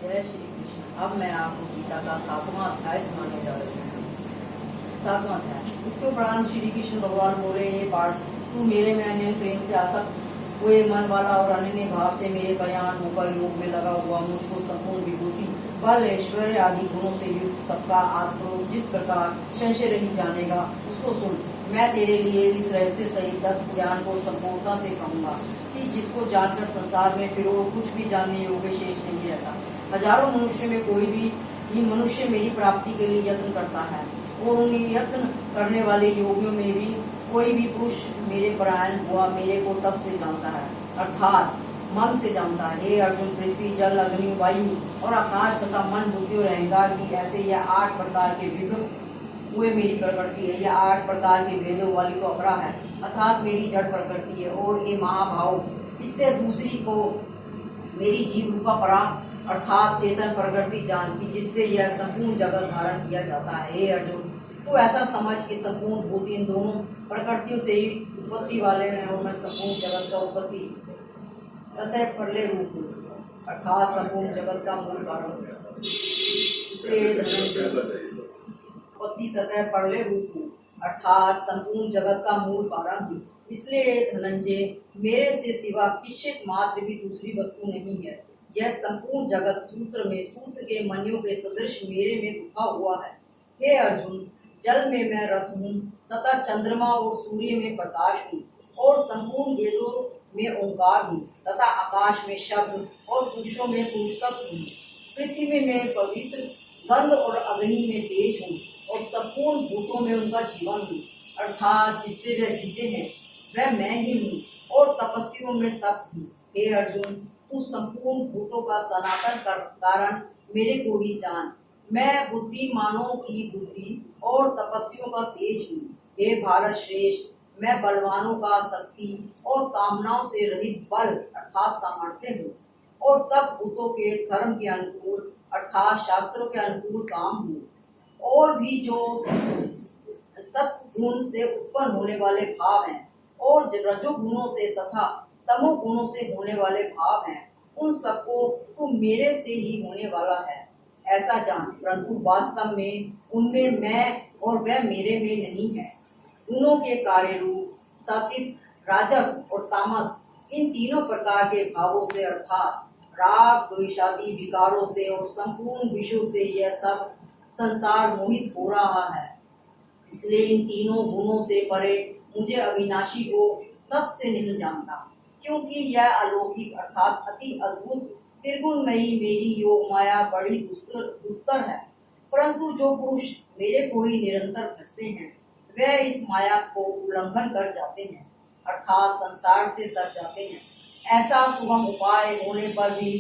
जय श्री कृष्ण। अब मैं आपको गीता का 7वां अध्याय सुनाने जा रही हूँ। 7वां अध्याय। इसके उपरांत श्री कृष्ण भगवान बोले, हे पार्थ, तू मेरे में अन्य प्रेम से आसक्त हुए मन वाला और अनन्य भाव से मेरे कल्याण होकर योग में लगा हुआ मुझको संपूर्ण विभूति बल ऐश्वर्य आदि गुणों से युक्त सबका आत्म जिस प्रकार संशय नहीं जानेगा उसको सुन। मैं तेरे लिए इस रहस्य सहित तत्व ज्ञान को संपूर्णता से कहूँगा कि जिसको जानकर संसार में फिर और कुछ भी जानने योग्य शेष नहीं रहता। हजारों मनुष्य में कोई भी मनुष्य मेरी प्राप्ति के लिए यत्न करता है और उन यत्न करने वाले योगियों में भी कोई भी पुरुष मेरे परायण हुआ मेरे को तब से जानता है, अर्थात मन से जानता है। हे अर्जुन, पृथ्वी जल अग्नि वायु और आकाश तथा मन बुद्धि और अहंकार भी ऐसे यह 8 प्रकार के विभिन्न हुए मेरी प्रकृति है। यह 8 प्रकार के भेदों वाली तो अपरा है, अर्थात मेरी जड़ प्रकृति है। और ये महाभाव, इससे दूसरी को मेरी जीव रूपा परा अर्थात चेतन प्रकृति जानती, जिससे यह संपूर्ण जगत धारण किया जाता है। हे अर्जुन, तू ऐसा समझ कि संपूर्ण भूत इन दोनों प्रकृतियों से ही उत्पत्ति वाले हैं और मैं संपूर्ण जगत का उत्पत्ति तथा प्रलय रूप हूँ, अर्थात संपूर्ण जगत का मूल कारण हूँ। इसलिए उत्पत्ति तथा प्रलय रूप हूँ, अर्थात संपूर्ण जगत का मूल कारण हूँ। इसलिए धनंजय, मेरे से सिवा किंचित मात्र भी दूसरी वस्तु नहीं है। यह संपूर्ण जगत सूत्र के मणियों के सदृश मेरे में गुथा हुआ है। हे अर्जुन, जल में मैं रस हूँ तथा चंद्रमा और सूर्य में प्रकाश हूँ और संपूर्ण वेदों में ओंकार हूँ तथा आकाश में शब्द और पुरुषों में पुरुषत्व हूँ। पृथ्वी में पवित्र गंध और अग्नि में तेज हूँ और संपूर्ण भूतों में उनका जीवन हूँ, अर्थात जिससे वे जीते हैं वह मैं ही हूँ और तपस्वियों में तप हूँ। हे अर्जुन, तू संपूर्ण भूतों का सनातन कारण मेरे को ही जान। मैं बुद्धिमानों की बुद्धि और तपस्वियों का तेज हूँ। हे भारत श्रेष्ठ, मैं बलवानों का शक्ति और कामनाओं से रहित बल अर्थात सामर्थ्य हूँ और सब भूतों के धर्म के अनुकूल अर्थात शास्त्रों के अनुकूल काम हूँ। और भी जो सत्गुण से उत्पन्न होने वाले भाव हैं और रजोगुणों से तथा तमोगुणों से होने वाले भाव हैं, उन सबको तो मेरे से ही होने वाला है, ऐसा जान। परंतु वास्तव में उनमें मैं और वह मेरे में नहीं है। गुणों के कार्य रूप सात्विक, राजस और तामस, इन तीनों प्रकार के भावों से अर्थात राग द्वेषादि विकारों से और संपूर्ण विषयों से यह सब संसार मोहित हो रहा है। इसलिए इन तीनों गुणों से परे मुझे अविनाशी को तब से नहीं जानता, क्योंकि यह अलौकिक अर्थात अति अद्भुत त्रिगुणमयी मेरी योग माया बड़ी दुस्तर है। परंतु जो पुरुष मेरे को ही निरंतर भजते हैं वह इस माया को उल्लंघन कर जाते हैं, अर्थात संसार से तर जाते हैं। ऐसा सुगम उपाय होने पर भी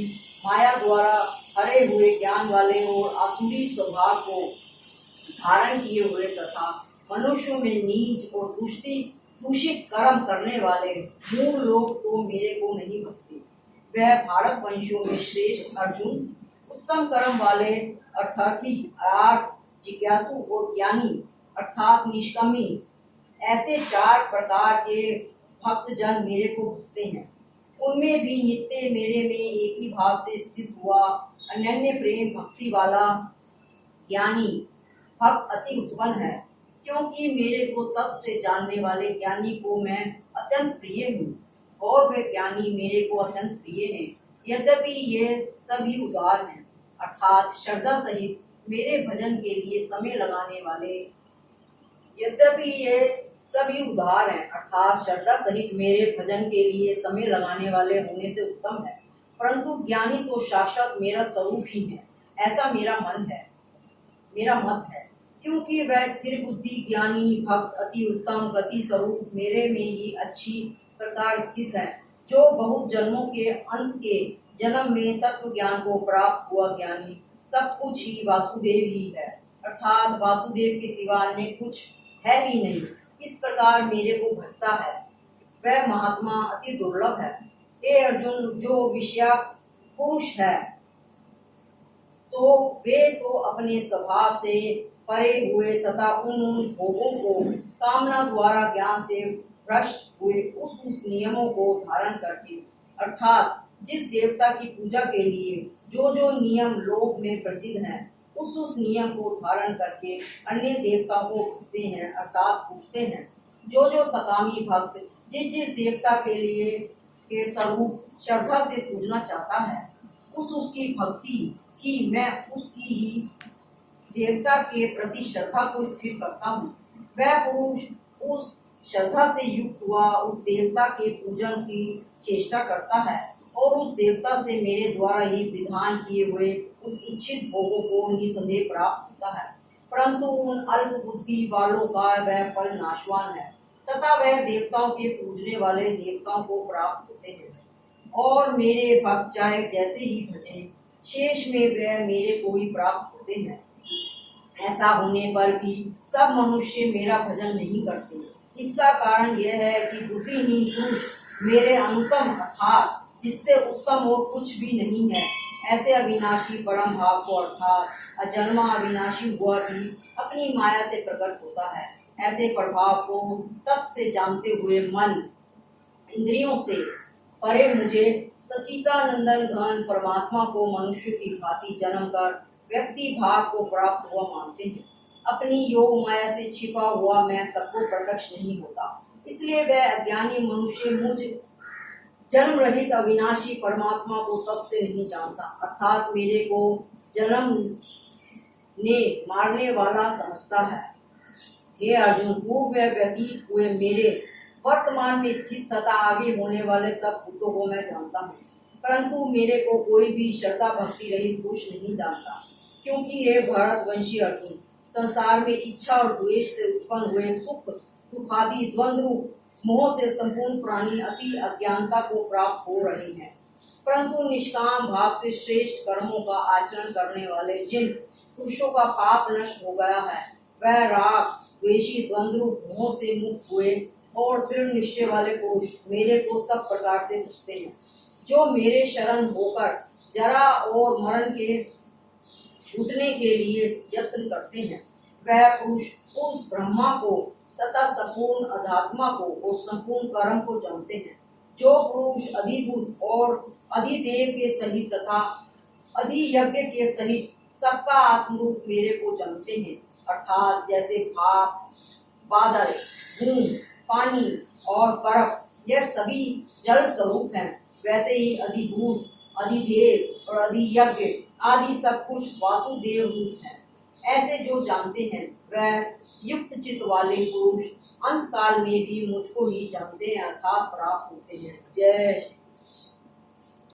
माया द्वारा हरे हुए ज्ञान वाले और आसुरी स्वभाव को धारण किए हुए तथा मनुष्यों में नीच और दूषित कर्म करने वाले मूल लोग तो मेरे को नहीं भजते। वह भारत वंशियों में श्रेष्ठ अर्जुन, उत्तम कर्म वाले अर्थार्थी, आर्थ, जिज्ञासु और ज्ञानी अर्थात निष्कामी, ऐसे 4 प्रकार के भक्त जन मेरे को भजते हैं। उनमें भी नित्य मेरे में एक ही भाव से स्थित हुआ अनन्य प्रेम भक्ति वाला ज्ञानी भक्त अति उत्पन्न है, क्योंकि मेरे को तब से जानने वाले ज्ञानी को मैं अत्यंत प्रिय हूँ और वे ज्ञानी मेरे को अत्यंत प्रिय हैं। यद्यपि ये सभी उदार हैं, अर्थात श्रद्धा सहित मेरे भजन के लिए समय लगाने वाले होने से उत्तम है। परंतु ज्ञानी तो साक्षात मेरा स्वरूप ही है, ऐसा मेरा मत है, क्योंकि वह स्थिर बुद्धि ज्ञानी भक्त अति उत्तम गति स्वरूप मेरे में ही अच्छी प्रकार स्थित है, जो बहुत जन्मों के अंत के जन्म में तत्व ज्ञान को प्राप्त हुआ ज्ञानी सब कुछ ही वासुदेव ही है, अर्थात वासुदेव के सिवा अन्य कुछ है ही नहीं। इस प्रकार मेरे को भजता है वह महात्मा अति दुर्लभ है। हे अर्जुन, जो विषया पुरुष है तो वे तो अपने स्वभाव से परे हुए तथा उन भोगों को कामना द्वारा ज्ञान से भ्रष्ट हुए उस नियमों को धारण करके अर्थात जिस देवता की पूजा के लिए जो जो नियम लोक में प्रसिद्ध हैं, उस नियम को धारण करके अन्य देवताओं को पूजते हैं, अर्थात पूजते हैं। जो जो सकामी भक्त जिस जिस देवता के लिए के स्वरूप श्रद्धा से पूजना चाहता है, उसकी भक्ति की मैं उसकी ही देवता के प्रति श्रद्धा को स्थिर करता हूँ। वह पुरुष उस श्रद्धा से युक्त हुआ उस देवता के पूजन की चेष्टा करता है और उस देवता से मेरे द्वारा ही विधान किए हुए उस इच्छित भोगों को निसंदेह प्राप्त होता है। परंतु उन अल्प बुद्धि वालों का वह फल नाशवान है तथा वह देवताओं के पूजने वाले देवताओं को प्राप्त होते हैं और मेरे भक्त चाहे जैसे ही भजें, शेष में वह मेरे को ही प्राप्त होते हैं। ऐसा होने पर भी सब मनुष्य मेरा भजन नहीं करते। इसका कारण यह है कि बुद्धिहीन पुरुष मेरे अनुत्तम अर्थात जिससे उत्तम और कुछ भी नहीं है ऐसे अविनाशी परम भाव को अर्थात अजन्मा अविनाशी हुआ भी अपनी माया से प्रकट होता है। ऐसे प्रभाव को तब से जानते हुए मन इंद्रियों से परे मुझे सच्चिदानंदन घन परमात्मा को मनुष्य की भांति जन्म कर व्यक्ति भाव को प्राप्त हुआ मानते हैं। अपनी योग माया से छिपा हुआ मैं सबको प्रत्यक्ष नहीं होता, इसलिए वह अज्ञानी मनुष्य मुझ जन्म रहित अविनाशी परमात्मा को तब से नहीं जानता, अर्थात मेरे को जन्म ने मारने वाला समझता है। हे अर्जुन, पूर्व व्यतीत हुए मेरे वर्तमान में स्थित तथा आगे होने वाले सब भूतों को मैं जानता हूँ, परंतु मेरे को कोई भी श्रद्धा भक्ति रहित पुरुष नहीं जानता। क्योंकि हे भारतवंशी अर्जुन, संसार में इच्छा और द्वेष से उत्पन्न हुए सुख दुखादि द्वंद्व मोह से संपूर्ण प्राणी अति अज्ञानता को प्राप्त हो रहे हैं, परंतु निष्काम भाव से श्रेष्ठ कर्मों का आचरण करने वाले जिन पुरुषों का पाप नष्ट हो गया है, वह राग द्वेषी द्वंद्व मोह से मुक्त हुए और दृढ़ निश्चय वाले पुरुष मेरे को सब प्रकार से पूजते हैं। जो मेरे शरण होकर जरा और मरण के छूटने के लिए यत्न करते हैं, वह पुरुष उस ब्रह्मा को तथा संपूर्ण अध्यात्मा को और संपूर्ण कर्म को जानते हैं। जो पुरुष अधिभूत और अधिदेव के सहित तथा अधियज्ञ के सहित सबका आत्मरूप मेरे को जानते हैं, अर्थात जैसे भाप बादल धूम पानी और बर्फ यह सभी जल स्वरूप हैं, वैसे ही अधिभूत अधिदेव और अधियज्ञ आदि सब कुछ वासुदेव रूप है। ऐसे जो जानते हैं वह युक्त चित्त वाले पुरुष अंत काल में भी मुझको ही जानते हैं, अर्थात प्राप्त होते हैं। जय